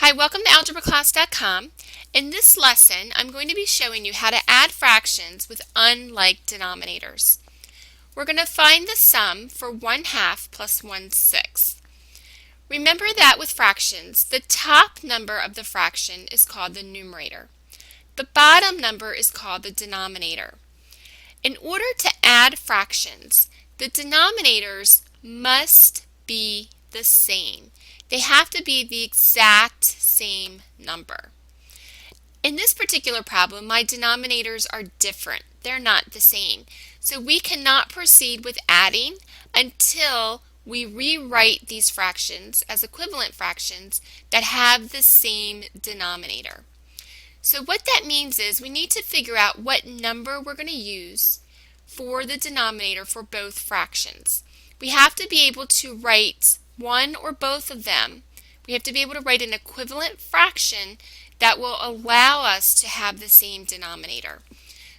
Hi, welcome to algebraclass.com. In this lesson, I'm going to be showing you how to add fractions with unlike denominators. We're going to find the sum for 1/2 plus 1/6. Remember that with fractions, the top number of the fraction is called the numerator. The bottom number is called the denominator. In order to add fractions, the denominators must be the same. They have to be the exact same number. In this particular problem, my denominators are different. They're not the same. So we cannot proceed with adding until we rewrite these fractions as equivalent fractions that have the same denominator. So what that means is we need to figure out what number we're going to use for the denominator for both fractions. We have to be able to write one or both of them. We have to be able to write an equivalent fraction that will allow us to have the same denominator.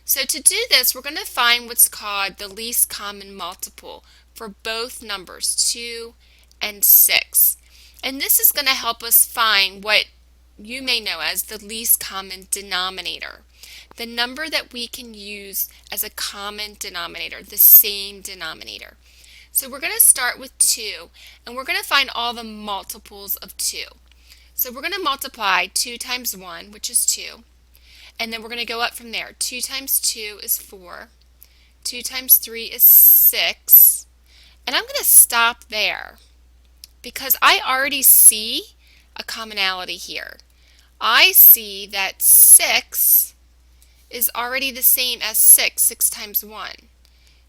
So to do this, we're going to find what's called the least common multiple for both numbers, 2 and 6. And this is going to help us find what you may know as the least common denominator, the number that we can use as a common denominator, the same denominator. So we're going to start with 2, and we're going to find all the multiples of 2. So we're going to multiply 2 times 1, which is 2, and then we're going to go up from there. 2 times 2 is 4, 2 times 3 is 6, and I'm going to stop there because I already see a commonality here. I see that 6 is already the same as 6 times 1.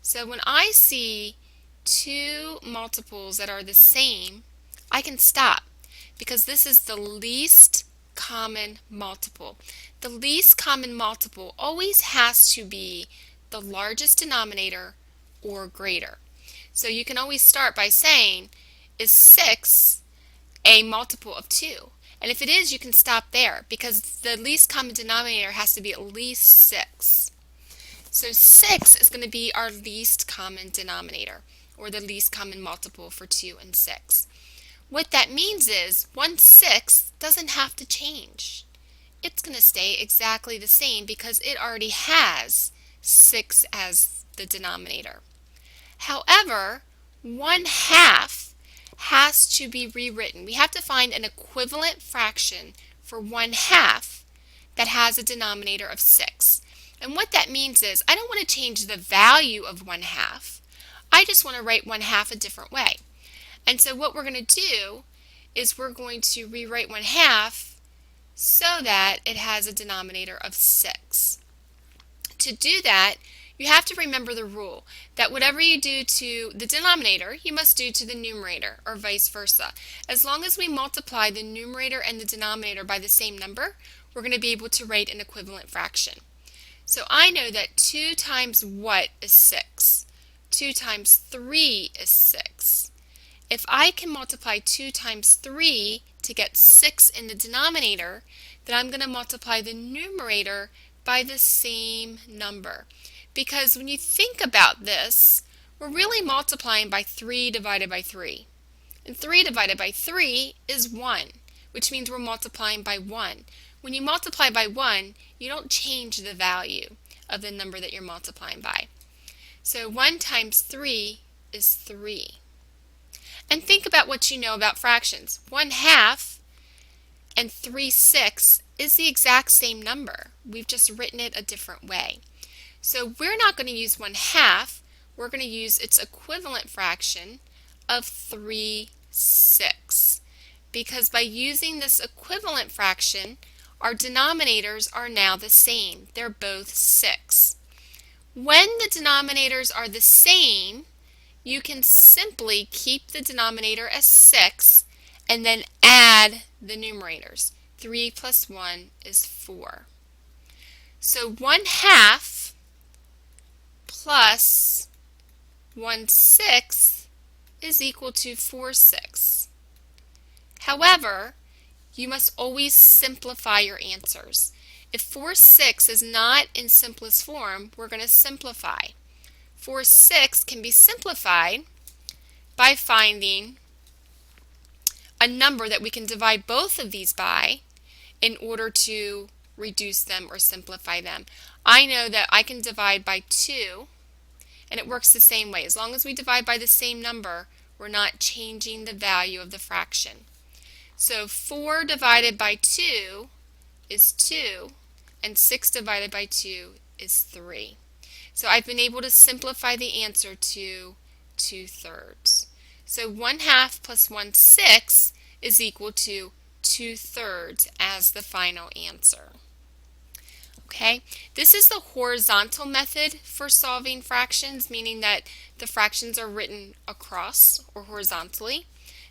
So when I see two multiples that are the same, I can stop because this is the least common multiple. The least common multiple always has to be the largest denominator or greater. So you can always start by saying, is 6 a multiple of 2? And if it is, you can stop there because the least common denominator has to be at least 6. So 6 is going to be our least common denominator, or the least common multiple for 2 and 6. What that means is 1/6 doesn't have to change. It's going to stay exactly the same because it already has 6 as the denominator. However, 1/2 has to be rewritten. We have to find an equivalent fraction for 1/2 that has a denominator of 6. And what that means is I don't want to change the value of 1/2. I just want to write 1/2 a different way. And so what we're going to do is we're going to rewrite 1/2 so that it has a denominator of 6. To do that, you have to remember the rule that whatever you do to the denominator, you must do to the numerator, or vice versa. As long as we multiply the numerator and the denominator by the same number, we're going to be able to write an equivalent fraction. So I know that 2 times what is 6? 2 times 3 is 6. If I can multiply 2 times 3 to get 6 in the denominator, then I'm going to multiply the numerator by the same number. Because when you think about this, we're really multiplying by 3 divided by 3. And 3 divided by 3 is 1, which means we're multiplying by 1. When you multiply by 1, you don't change the value of the number that you're multiplying by. So 1 times 3 is 3. And think about what you know about fractions. 1/2 and 3/6 is the exact same number. We've just written it a different way. So we're not going to use 1/2. We're going to use its equivalent fraction of 3/6. Because by using this equivalent fraction, our denominators are now the same. They're both 6. When the denominators are the same, you can simply keep the denominator as 6 and then add the numerators. 3 plus 1 is 4. So 1/2 plus 1/6 is equal to 4/6. However, you must always simplify your answers. If 4/6 is not in simplest form, we're going to simplify. 4/6 can be simplified by finding a number that we can divide both of these by in order to reduce them or simplify them. I know that I can divide by 2, and it works the same way. As long as we divide by the same number, we're not changing the value of the fraction. So 4 divided by 2 is 2, and 6 divided by 2 is 3. So I've been able to simplify the answer to 2/3. So 1/2 plus 1/6 is equal to 2/3 as the final answer. Okay, this is the horizontal method for solving fractions, meaning that the fractions are written across or horizontally.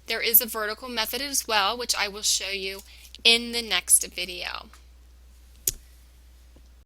There is a vertical method as well, which I will show you in the next video.